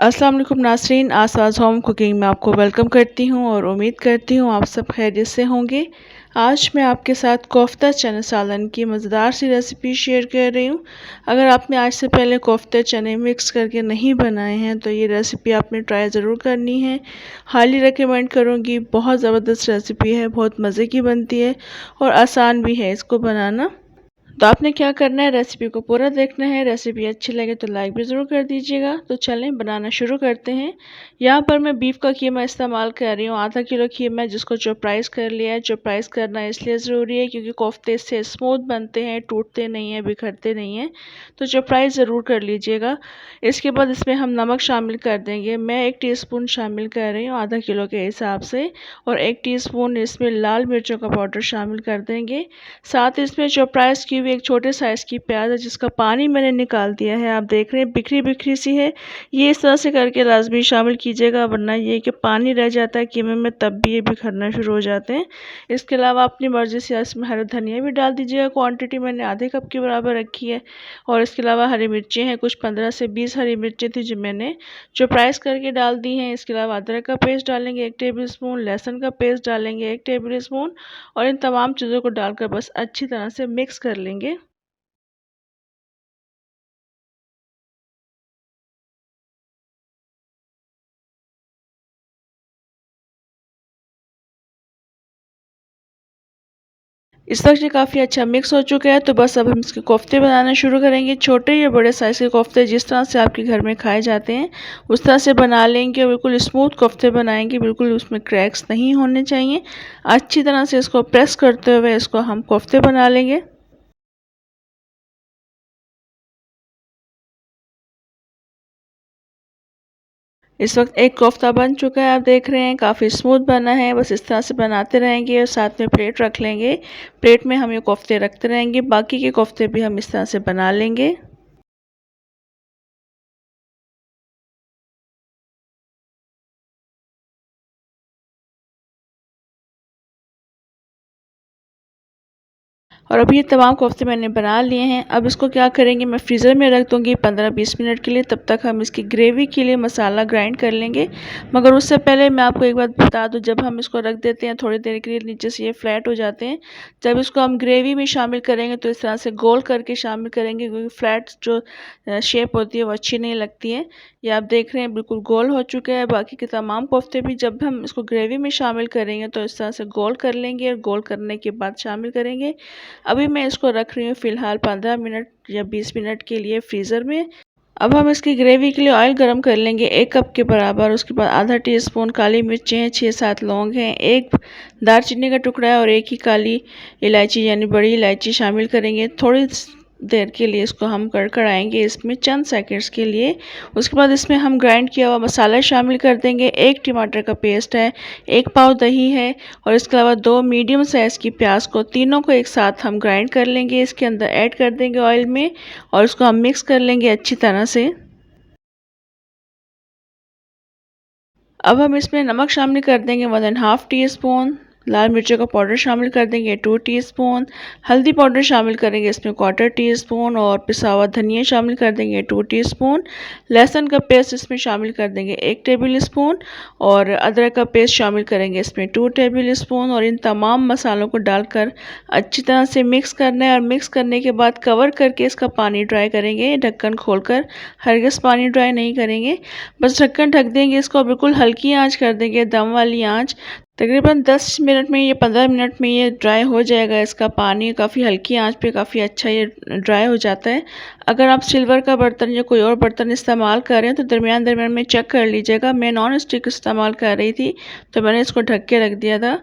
अस्सलाम वालेकुम नाज़रीन, आसाज़ होम कुकिंग में आपको वेलकम करती हूँ और उम्मीद करती हूँ आप सब खैरियत से होंगे। आज मैं आपके साथ कोफ्ता चना सालन की मज़ेदार सी रेसिपी शेयर कर रही हूँ। अगर आपने आज से पहले कोफ्ते चने मिक्स करके नहीं बनाए हैं तो ये रेसिपी आपने ट्राई ज़रूर करनी है। हाईली रिकमेंड करूँगी, बहुत ज़बरदस्त रेसिपी है, बहुत मज़े की बनती है और आसान भी है इसको बनाना। तो आपने क्या करना है, रेसिपी को पूरा देखना है। रेसिपी अच्छी लगे तो लाइक भी ज़रूर कर दीजिएगा। तो चलें बनाना शुरू करते हैं। यहाँ पर मैं बीफ का कीमा इस्तेमाल कर रही हूँ, आधा किलो कीमा, जिसको चॉपराइज कर लिया है। चॉपराइज करना इसलिए ज़रूरी है क्योंकि कोफ्ते इससे स्मूथ बनते हैं, टूटते नहीं हैं, बिखरते नहीं हैं। तो चॉपराइज ज़रूर कर लीजिएगा। इसके बाद इसमें हम नमक शामिल कर देंगे। मैं 1 टीस्पून शामिल कर रही हूँ आधा किलो के हिसाब से, और 1 टीस्पून इसमें लाल मिर्चों का पाउडर शामिल कर देंगे। साथ ही इसमें चॉपराइज की हुई एक छोटे साइज़ की प्याज है, जिसका पानी मैंने निकाल दिया है। आप देख रहे हैं बिखरी बिखरी सी है। ये इस तरह से करके लाजमी शामिल कीजिएगा, वरना ये कि पानी रह जाता है कीमे में, तब भी ये बिखरना शुरू हो जाते हैं। इसके अलावा अपनी मर्ज़ी से इसमें हरा धनिया भी डाल दीजिएगा। क्वांटिटी मैंने आधे कप के बराबर रखी है। और इसके अलावा हरी मिर्चें हैं, कुछ 15 से 20 हरी मिर्चें थी जो मैंने चॉपराइज करके डाल दी हैं। इसके अलावा अदरक का पेस्ट डालेंगे 1 टेबल स्पून, लहसुन का पेस्ट डालेंगे 1 टेबल स्पून, और इन तमाम चीज़ों को डालकर बस अच्छी तरह से मिक्स कर लेंगे। इस वक्त ये काफ़ी अच्छा मिक्स हो चुका है। तो बस अब हम इसके कोफ्ते बनाना शुरू करेंगे। छोटे या बड़े साइज़ के कोफ्ते जिस तरह से आपके घर में खाए जाते हैं उस तरह से बना लेंगे, और बिल्कुल स्मूथ कोफ्ते बनाएंगे, बिल्कुल उसमें क्रैक्स नहीं होने चाहिए। अच्छी तरह से इसको प्रेस करते हुए इसको हम कोफ्ते बना लेंगे। इस वक्त एक कोफ्ता बन चुका है, आप देख रहे हैं काफ़ी स्मूथ बना है। बस इस तरह से बनाते रहेंगे और साथ में प्लेट रख लेंगे। प्लेट में हम ये कोफ्ते रखते रहेंगे, बाकी के कोफ्ते भी हम इस तरह से बना लेंगे। और अभी ये तमाम कोफ्ते मैंने बना लिए हैं। अब इसको क्या करेंगे, मैं फ्रीज़र में रख दूँगी 15-20 मिनट के लिए। तब तक हम इसकी ग्रेवी के लिए मसाला ग्राइंड कर लेंगे। मगर उससे पहले मैं आपको एक बात बता दूँ, जब हम इसको रख देते हैं थोड़ी देर के लिए, नीचे से ये फ्लैट हो जाते हैं। जब इसको हम ग्रेवी में शामिल करेंगे तो इस तरह से गोल करके शामिल करेंगे, क्योंकि फ्लैट जो शेप होती है वो अच्छी नहीं लगती है। ये आप देख रहे हैं बिल्कुल गोल हो चुका है। बाकी के तमाम कोफ्ते भी जब हम इसको ग्रेवी में शामिल करेंगे तो इस तरह से गोल कर लेंगे, और गोल करने के बाद शामिल करेंगे। अभी मैं इसको रख रही हूँ फ़िलहाल 15 मिनट या 20 मिनट के लिए फ्रीज़र में। अब हम इसकी ग्रेवी के लिए ऑयल गरम कर लेंगे 1 कप के बराबर। उसके बाद आधा टीस्पून काली मिर्चें हैं, 6-7 लौंग हैं, 1 दालचीनी का टुकड़ा है, और 1 ही काली इलायची यानी बड़ी इलायची शामिल करेंगे। थोड़ी देर के लिए इसको हम कड़कड़ाएंगे, इसमें चंद सेकंड्स के लिए। उसके बाद इसमें हम ग्राइंड किया हुआ मसाला शामिल कर देंगे। 1 टमाटर का पेस्ट है, 1 पाव दही है, और इसके अलावा 2 मीडियम साइज़ की प्याज को, तीनों को एक साथ हम ग्राइंड कर लेंगे। इसके अंदर ऐड कर देंगे ऑयल में, और इसको हम मिक्स कर लेंगे अच्छी तरह से। अब हम इसमें नमक शामिल कर देंगे 1½ टीस्पून, लाल मिर्चों का पाउडर शामिल कर देंगे 2 टीस्पून, हल्दी पाउडर शामिल करेंगे इसमें 1/4 टीस्पून, और पिसा हुआ धनिया शामिल कर देंगे 2 टीस्पून, लहसुन का पेस्ट इसमें शामिल कर देंगे 1 टेबल स्पून, और अदरक का पेस्ट शामिल करेंगे इसमें 2 टेबल स्पून। और इन तमाम मसालों को डालकर अच्छी तरह से मिक्स करना है, और मिक्स करने के बाद कवर करके इसका पानी ड्राई करेंगे, ढक्कन खोलकर। हरगिज़ पानी ड्राई नहीं करेंगे, बस ढक्कन ढक देंगे इसको, बिल्कुल हल्की आंच कर देंगे, दम वाली आंच। तकरीबन 10 मिनट में, ये 15 मिनट में ये ड्राई हो जाएगा। इसका पानी काफ़ी हल्की आंच पे काफ़ी अच्छा ये ड्राई हो जाता है। अगर आप सिल्वर का बर्तन या कोई और बर्तन इस्तेमाल कर रहे हैं तो दरमियान दरमियान में चेक कर लीजिएगा। मैं नॉन स्टिक इस्तेमाल कर रही थी तो मैंने इसको ढक के रख दिया था।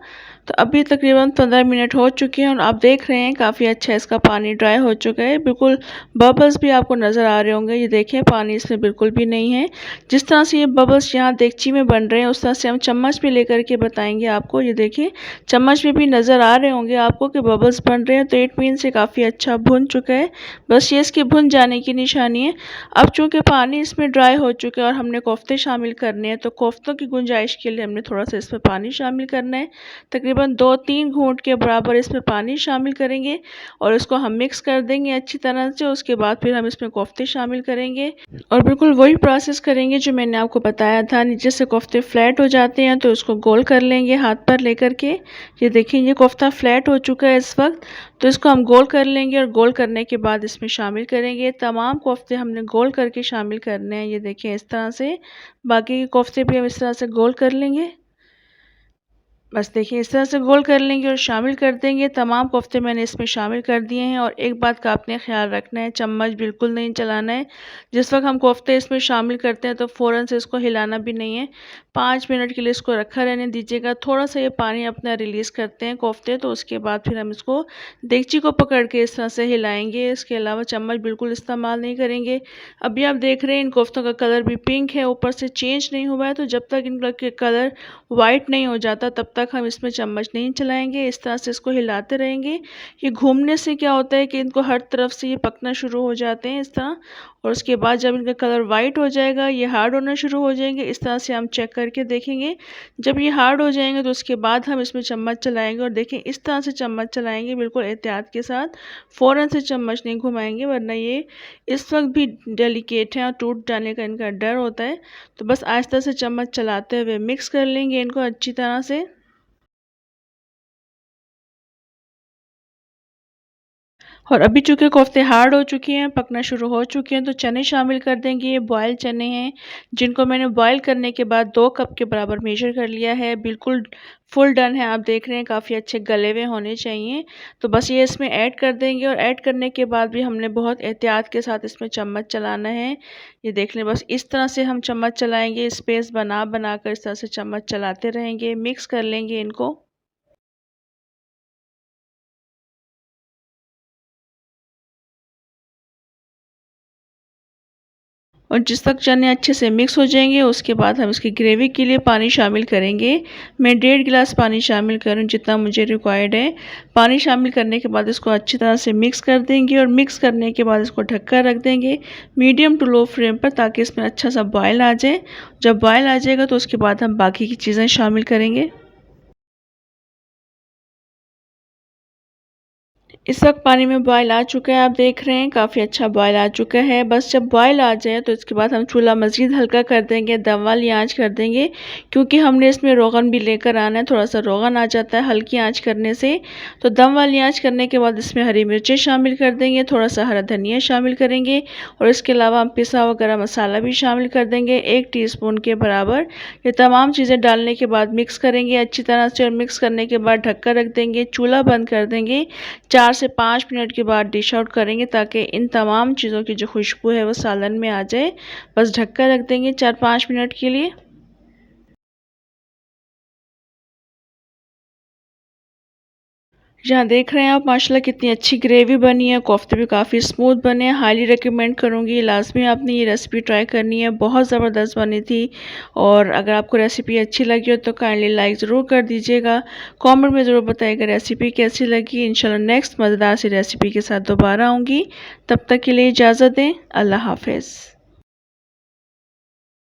तो अभी तकरीबन 15 मिनट हो चुके हैं, और आप देख रहे हैं काफ़ी अच्छा इसका पानी ड्राई हो चुका है। बिल्कुल बबल्स भी आपको नज़र आ रहे होंगे। ये देखें पानी इसमें बिल्कुल भी नहीं है। जिस तरह से ये बबल्स यहाँ देगची में बन रहे हैं उस तरह से हम चम्मच पे लेकर के बताएंगे आपको। ये देखिए चम्मच में भी नज़र आ रहे होंगे आपको कि बबल्स बन रहे हैं, तो इट मीन्स ये काफ़ी अच्छा भुन चुका है। बस ये इसके भुन जाने की निशानी है। अब चूँकि पानी इसमें ड्राई हो चुका है और हमने कोफ्ते शामिल करने हैं, तो कोफ्तों की गुंजाइश के लिए हमने थोड़ा-सा इसमें पानी शामिल करना है। तकरीबन 2-3 घूँट के बराबर इसमें पानी शामिल करेंगे और इसको हम मिक्स कर देंगे अच्छी तरह से। उसके बाद फिर हम इसमें कोफ्ते शामिल करेंगे और बिल्कुल वही प्रोसेस करेंगे जो मैंने आपको बताया था। नीचे से कोफ्ते फ्लैट हो जाते हैं तो इसको गोल कर लेंगे हाथ पर लेकर के। ये देखिए ये कोफ्ता फ्लैट हो चुका है इस वक्त, तो इसको हम गोल कर लेंगे और गोल करने के बाद इसमें शामिल करेंगे। तमाम कोफ्ते हमने गोल करके शामिल करने हैं। ये देखिए इस तरह से, बाकी के कोफ्ते भी हम इस तरह से गोल कर लेंगे। बस देखिए इस तरह से गोल कर लेंगे और शामिल कर देंगे। तमाम कोफ्ते मैंने इसमें शामिल कर दिए हैं। और एक बात का आपने ख्याल रखना है, चम्मच बिल्कुल नहीं चलाना है। जिस वक्त हम कोफ्ते इसमें शामिल करते हैं तो फ़ौरन से इसको हिलाना भी नहीं है। 5 मिनट के लिए इसको रखा रहने दीजिएगा। थोड़ा सा ये पानी अपना रिलीज़ करते हैं कोफ्ते, तो उसके बाद फिर हम इसको देगची को पकड़ के इस तरह से हिलाएंगे। इसके अलावा चम्मच बिल्कुल इस्तेमाल नहीं करेंगे। अभी आप देख रहे हैं इन कोफ्तों का कलर भी पिंक है, ऊपर से चेंज नहीं हुआ है। तो जब तक इनका कलर वाइट नहीं हो जाता तब तक हम इसमें चम्मच नहीं चलाएंगे। इस तरह से इसको हिलाते रहेंगे। ये घूमने से क्या होता है कि इनको हर तरफ से ये पकना शुरू हो जाते हैं इस तरह। और उसके बाद जब इनका कलर वाइट हो जाएगा, ये हार्ड होना शुरू हो जाएंगे। इस तरह से हम चेक करके देखेंगे। जब ये हार्ड हो जाएंगे तो उसके बाद हम इसमें चम्मच चलाएंगे। और देखें इस तरह से चम्मच चलाएंगे बिल्कुल एहतियात के साथ, फ़ौरन से चम्मच नहीं घुमाएंगे, वरना ये इस वक्त भी डेलिकेट है और टूट जाने का इनका डर होता है। तो बस आहिस्ता से चम्मच चलाते हुए मिक्स कर लेंगे इनको अच्छी तरह से। और अभी चूँकि कोफ्ते हार्ड हो चुके हैं, पकना शुरू हो चुके हैं, तो चने शामिल कर देंगे। ये बॉयल चने हैं जिनको मैंने बॉयल करने के बाद 2 कप के बराबर मेजर कर लिया है। बिल्कुल फुल डन है, आप देख रहे हैं काफ़ी अच्छे गले हुए होने चाहिए। तो बस ये इसमें ऐड कर देंगे और ऐड करने के बाद भी हमने बहुत एहतियात के साथ इसमें चम्मच चलाना है। ये देख लें, बस इस तरह से हम चम्मच चलाएंगे, स्पेस बना बना कर इस तरह से चम्मच चलाते रहेंगे, मिक्स कर लेंगे इनको। और जिस तक चने अच्छे से मिक्स हो जाएंगे उसके बाद हम इसकी ग्रेवी के लिए पानी शामिल करेंगे। मैं 1.5 गिलास पानी शामिल करूँ जितना मुझे रिक्वायर्ड है। पानी शामिल करने के बाद इसको अच्छी तरह से मिक्स कर देंगे और मिक्स करने के बाद इसको ढककर रख देंगे मीडियम टू लो फ्लेम पर, ताकि इसमें अच्छा सा बॉयल आ जाए। जब बॉयल आ जाएगा तो उसके बाद हम बाकी की चीज़ें शामिल करेंगे। इस वक्त पानी में बॉयल आ चुका है, आप देख रहे हैं काफ़ी अच्छा बॉयल आ चुका है। बस जब बॉयल आ जाए तो इसके बाद हम चूल्हा मज़ीद हल्का कर देंगे, दम वाली आंच कर देंगे, क्योंकि हमने इसमें रोगन भी लेकर आना है। थोड़ा सा रोगन आ जाता है हल्की आंच करने से। तो दम वाली आंच करने के बाद इसमें हरी मिर्चें शामिल कर देंगे, थोड़ा सा हरा धनिया शामिल करेंगे और इसके अलावा हम पिसा हुआ गरम मसाला भी शामिल कर देंगे 1 टीस्पून के बराबर। ये तमाम चीज़ें डालने के बाद मिक्स करेंगे अच्छी तरह से और मिक्स करने के बाद ढककर रख देंगे, चूल्हा बंद कर देंगे। 4 से 5 मिनट के बाद डिश आउट करेंगे ताकि इन तमाम चीज़ों की जो खुशबू है वो सालन में आ जाए। बस ढककर रख देंगे 4-5 मिनट के लिए। यहाँ देख रहे हैं आप माशाल्लाह कितनी अच्छी ग्रेवी बनी है, कोफ्ते भी काफ़ी स्मूथ बने हैं। हाईली रिकमेंड करूँगी, लाजमी आपने ये रेसिपी ट्राई करनी है, बहुत ज़बरदस्त बनी थी। और अगर आपको रेसिपी अच्छी लगी हो तो काइंडली लाइक ज़रूर कर दीजिएगा। कमेंट में ज़रूर बताइएगा रेसिपी कैसी लगी। इंशाल्लाह नेक्स्ट मज़ेदार सी रेसिपी के साथ दोबारा आऊँगी। तब तक के लिए इजाज़त दें। अल्लाह हाफ़िज़।